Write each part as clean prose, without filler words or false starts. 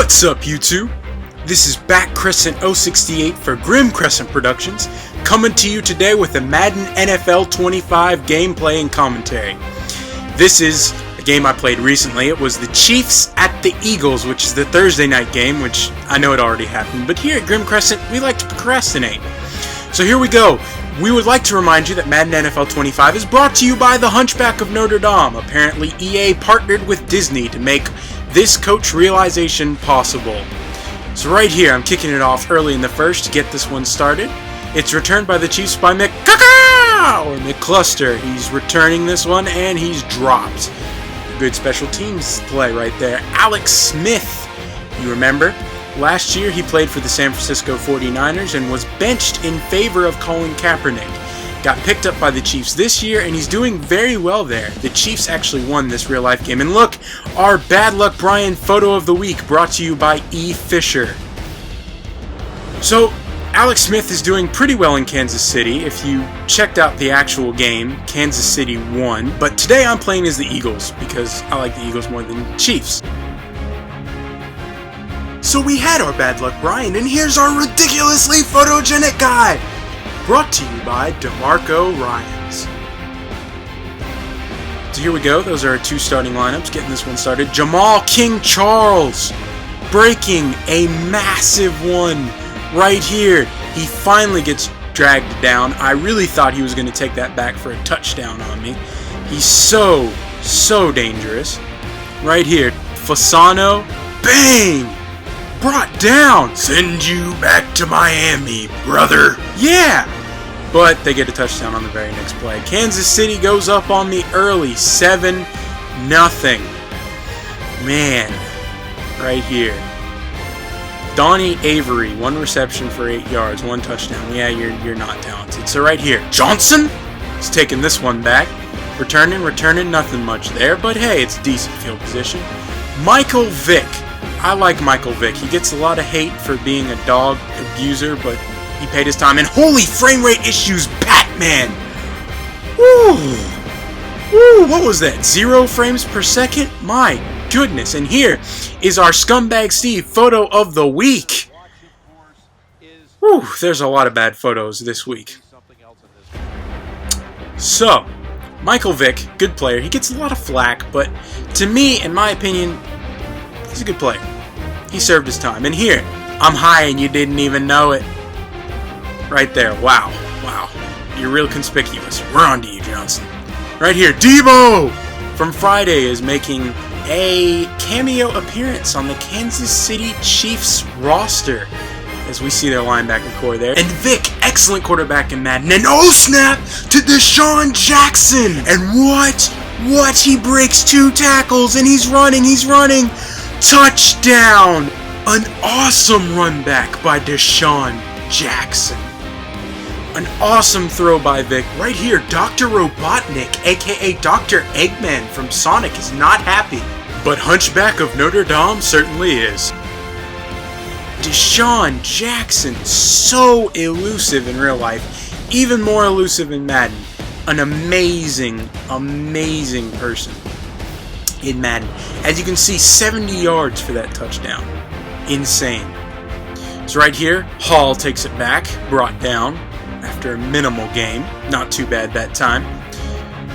What's up, YouTube? This is back Crescent 068 for Grim Crescent Productions, coming to you today with the Madden NFL 25 gameplay and commentary. This is a game I played recently. It was the Chiefs at the Eagles, which is the Thursday night game, which I know it already happened, but here at Grim Crescent, we like to procrastinate. So here we go. We would like to remind you that Madden NFL 25 is brought to you by the Hunchback of Notre Dame. Apparently, EA partnered with Disney to make this coach realization possible. So right here, I'm kicking it off early in the first to get this one started. It's returned by the Chiefs by McCluster. He's returning this one, and he's dropped. Good special teams play right there. Alex Smith, you remember? Last year, he played for the San Francisco 49ers and was benched in favor of Colin Kaepernick. Got picked up by the Chiefs this year, and he's doing very well there. The Chiefs actually won this real-life game. And look, our Bad Luck Brian photo of the week brought to you by E. Fisher. So, Alex Smith is doing pretty well in Kansas City. If you checked out the actual game, Kansas City won. But today I'm playing as the Eagles, because I like the Eagles more than the Chiefs. So we had our Bad Luck Brian, and here's our ridiculously photogenic guy! Brought to you by DeMarco Ryans. So here we go. Those are our two starting lineups. Getting this one started. Jamal King Charles breaking a massive one right here. He finally gets dragged down. I really thought he was going to take that back for a touchdown on me. He's so dangerous. Right here. Fasano. Bang! Brought down. Send you back to Miami, brother. Yeah! But they get a touchdown on the very next play. Kansas City goes up on me early, 7-0. Man, right here. Donnie Avery, 1 reception for 8 yards, 1 touchdown. Yeah, you're not talented. So right here, Johnson is taking this one back. Returning, nothing much there. But hey, it's decent field position. Michael Vick. I like Michael Vick. He gets a lot of hate for being a dog abuser, but he paid his time. And holy frame rate issues, Batman! Woo! What was that? 0 frames per second? My goodness. And here is our Scumbag Steve photo of the week. Woo, there's a lot of bad photos this week. So, Michael Vick, good player. He gets a lot of flack, but to me, in my opinion, he's a good player. He served his time. And here, I'm high and you didn't even know it. Right there. Wow. You're real conspicuous. We're on to you, Johnson. Right here, Debo from Friday is making a cameo appearance on the Kansas City Chiefs roster as we see their linebacker core there. And Vic, excellent quarterback in Madden. And oh snap to Deshaun Jackson. And what? He breaks 2 tackles and he's running. Touchdown! An awesome run back by Deshaun Jackson. An awesome throw by Vic. Right here, Dr. Robotnik, aka Dr. Eggman from Sonic, is not happy. But Hunchback of Notre Dame certainly is. Deshaun Jackson, so elusive in real life. Even more elusive in Madden. An amazing person in Madden. As you can see, 70 yards for that touchdown. Insane. So right here, Hall takes it back, brought down after a minimal game. Not too bad that time.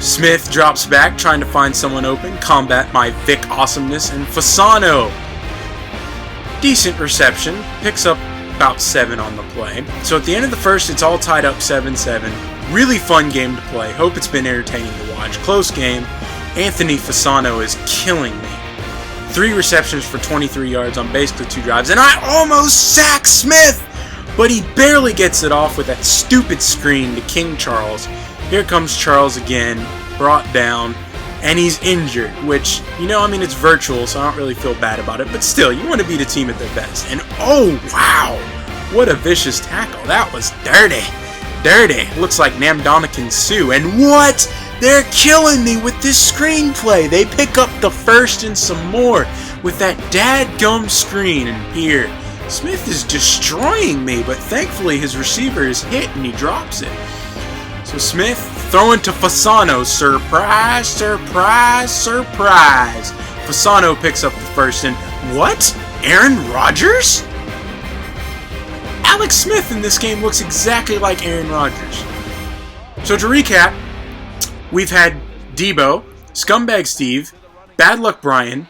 Smith drops back, trying to find someone open. Combat my Vic awesomeness. And Fasano. Decent reception. Picks up about 7 on the play. So at the end of the first, it's all tied up 7-7. Really fun game to play. Hope it's been entertaining to watch. Close game. Anthony Fasano is killing me. 3 receptions for 23 yards on basically 2 drives. And I almost sack Smith! But he barely gets it off with that stupid screen to King Charles. Here comes Charles again, brought down, and he's injured, which, it's virtual, so I don't really feel bad about it. But still, you want to beat a team at their best. And oh, wow! What a vicious tackle. That was dirty. Looks like Namdonican Sue. And what? They're killing me with this screenplay. They pick up the first and some more with that dadgum screen. And here, Smith is destroying me, but thankfully his receiver is hit and he drops it. So Smith throwing to Fasano. Surprise. Fasano picks up the first, and what? Aaron Rodgers? Alex Smith in this game looks exactly like Aaron Rodgers. So to recap, we've had Debo, Scumbag Steve, Bad Luck Brian,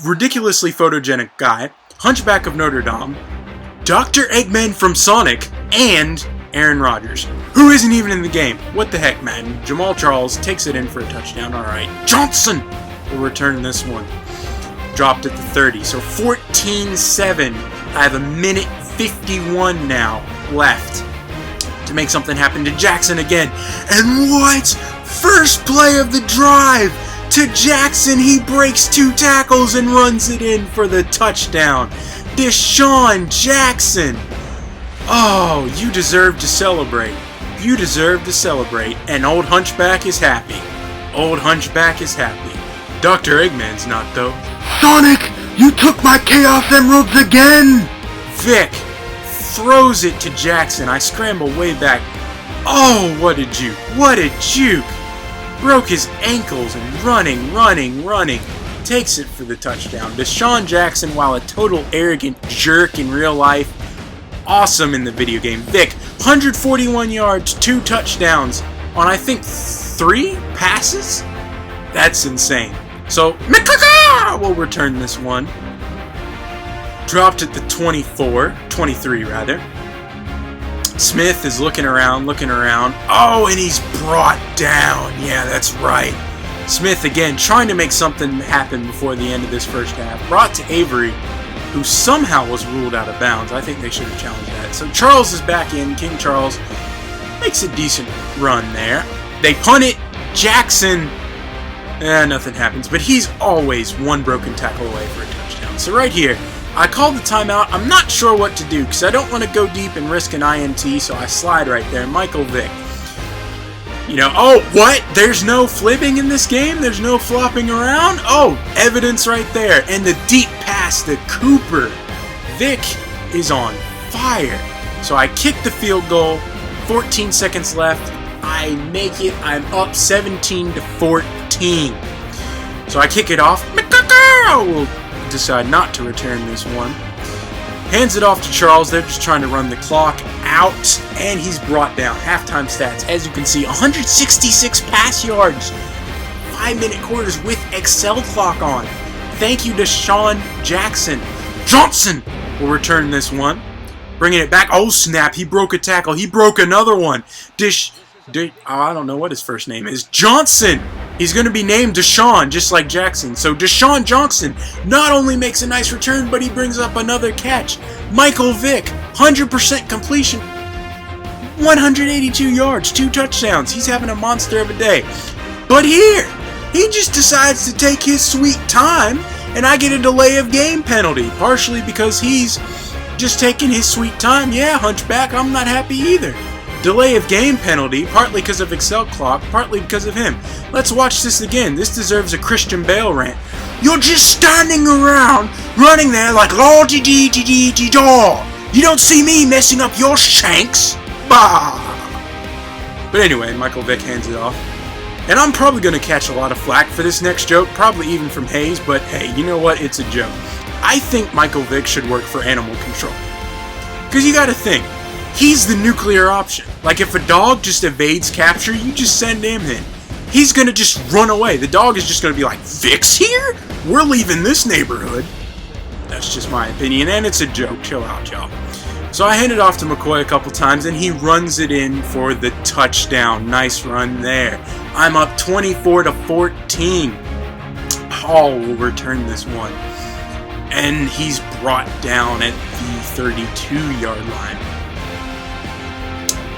Ridiculously Photogenic Guy, Hunchback of Notre Dame, Dr. Eggman from Sonic, and Aaron Rodgers, who isn't even in the game. What the heck, Madden? Jamal Charles takes it in for a touchdown. Alright, Johnson will return this one. Dropped at the 30, so 14-7. I have a minute 51 now left to make something happen to Jackson again. And what? First play of the drive to Jackson. He breaks 2 tackles and runs it in for the touchdown. Deshaun Jackson. Oh, you deserve to celebrate. You deserve to celebrate. And old Hunchback is happy. Old Hunchback is happy. Dr. Eggman's not, though. Sonic, you took my Chaos Emeralds again! Vic throws it to Jackson. I scramble way back. Oh, what a juke. What a juke. Broke his ankles and running. Takes it for the touchdown. Deshaun Jackson, while a total arrogant jerk in real life, awesome in the video game. Vic, 141 yards, 2 touchdowns on, I think, 3 passes? That's insane. So, Mikaka will return this one. Dropped at the 23 rather. Smith is looking around. Oh, and he's brought down. Yeah, that's right. Smith, again, trying to make something happen before the end of this first half. Brought to Avery, who somehow was ruled out of bounds. I think they should have challenged that. So Charles is back in. King Charles makes a decent run there. They punt it. Jackson, nothing happens. But he's always one broken tackle away for a touchdown. So right here, I call the timeout. I'm not sure what to do because I don't want to go deep and risk an INT, so I slide right there. Michael Vick. You know, oh, what? There's no flipping in this game? There's no flopping around? Oh, evidence right there. And the deep pass to Cooper. Vic is on fire. So I kick the field goal. 14 seconds left. I make it. I'm up 17-14. So I kick it off. We'll decide not to return this one. Hands it off to Charles. They're just trying to run the clock out, and he's brought down. Halftime stats, as you can see, 166 pass yards, 5-minute quarters with Excel clock on. Thank you to Deshaun Jackson. Johnson will return this one, bringing it back. Oh snap! He broke a tackle. He broke another one. I don't know what his first name is. Johnson. He's going to be named Deshaun, just like Jackson. So Deshaun Johnson not only makes a nice return, but he brings up another catch. Michael Vick, 100% completion, 182 yards, 2 touchdowns. He's having a monster of a day. But here, he just decides to take his sweet time, and I get a delay of game penalty, partially because he's just taking his sweet time. Yeah, Hunchback, I'm not happy either. Delay of game penalty, partly because of Excel clock, partly because of him. Let's watch this again. This deserves a Christian Bale rant. You're just standing around, running there like la-dee-dee-dee-dee-dee-daw. You don't see me messing up your shanks. Bah! But anyway, Michael Vick hands it off. And I'm probably going to catch a lot of flack for this next joke, probably even from Hayes, but hey, you know what? It's a joke. I think Michael Vick should work for animal control. Because you gotta think, he's the nuclear option. Like if a dog just evades capture, you just send him in. He's gonna just run away. The dog is just gonna be like, Vic's here? We're leaving this neighborhood. That's just my opinion, and it's a joke. Chill out, y'all. So I hand it off to McCoy a couple times, and he runs it in for the touchdown. Nice run there. I'm up 24-14. Hall will return this one. And he's brought down at the 32-yard line.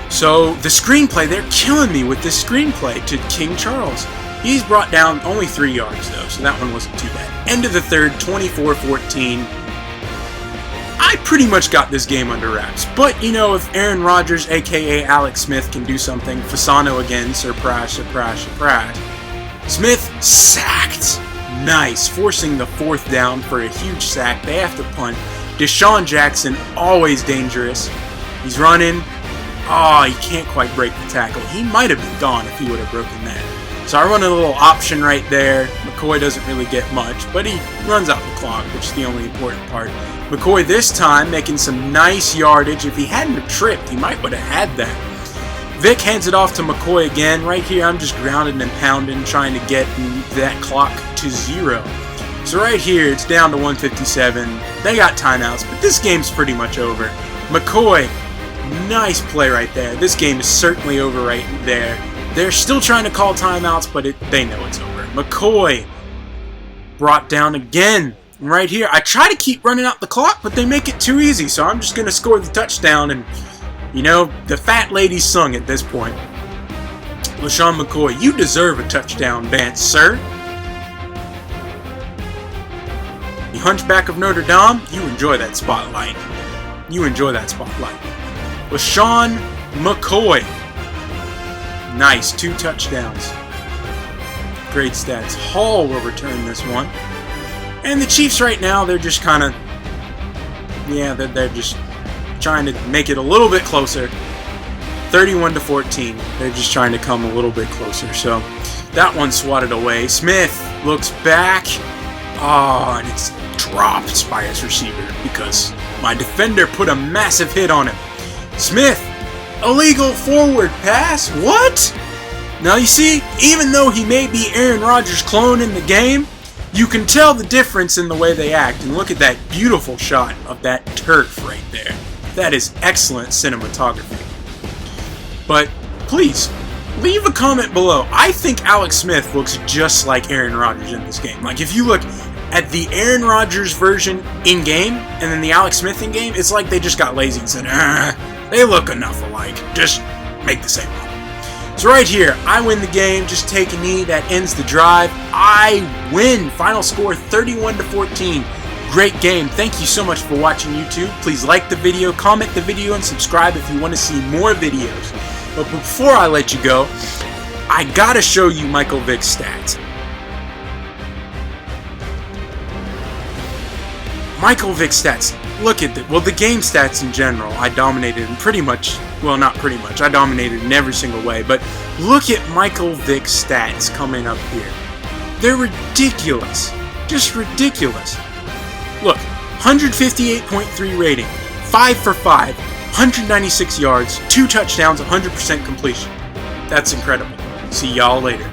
So the screenplay, they're killing me with this screenplay to King Charles. He's brought down only 3 yards, though, so that one wasn't too bad. End of the third, 24-14. I pretty much got this game under wraps. But, you know, if Aaron Rodgers, a.k.a. Alex Smith, can do something, Fasano again, surprise, surprise, surprise. Smith sacked. Nice, forcing the 4th down for a huge sack. They have to punt. Deshaun Jackson, always dangerous. He's running. Oh, he can't quite break the tackle. He might have been gone if he would have broken that. So I run a little option right there. McCoy doesn't really get much, but he runs out the clock, which is the only important part. McCoy this time making some nice yardage. If he hadn't have tripped, he might would have had that. Vic hands it off to McCoy again. Right here, I'm just grounding and pounding, trying to get that clock to 0. So right here, it's down to 157. They got timeouts, but this game's pretty much over. McCoy, nice play right there. This game is certainly over right there. They're still trying to call timeouts, but they know it's over. McCoy brought down again. And right here, I try to keep running out the clock, but they make it too easy, so I'm just going to score the touchdown. And, you know, the fat lady sung at this point. LaShawn McCoy, you deserve a touchdown dance, sir. The Hunchback of Notre Dame, you enjoy that spotlight. You enjoy that spotlight. LaShawn McCoy. Nice, 2 touchdowns. Great stats. Hall will return this one. And the Chiefs right now, they're just kind of, yeah, they're just trying to make it a little bit closer. 31-14. They're just trying to come a little bit closer. So that one swatted away. Smith looks back. Oh, and it's dropped by his receiver because my defender put a massive hit on him. Smith, illegal forward pass? What? Now you see, even though he may be Aaron Rodgers' clone in the game, you can tell the difference in the way they act. And look at that beautiful shot of that turf right there. That is excellent cinematography. But please, leave a comment below. I think Alex Smith looks just like Aaron Rodgers in this game. Like if you look at the Aaron Rodgers version in-game and then the Alex Smith in-game, it's like they just got lazy and said, they look enough alike. Just make the same one. So right here, I win the game. Just take a knee. That ends the drive. I win. Final score 31-14. Great game. Thank you so much for watching YouTube. Please like the video, comment the video, and subscribe if you want to see more videos. But before I let you go, I gotta show you Michael Vick's stats. Michael Vick's stats. Look at the game stats in general. I dominated in pretty much, well, not pretty much. I dominated in every single way. But look at Michael Vick's stats coming up here. They're ridiculous. Just ridiculous. Look, 158.3 rating, 5 for 5, 196 yards, 2 touchdowns, 100% completion. That's incredible. See y'all later.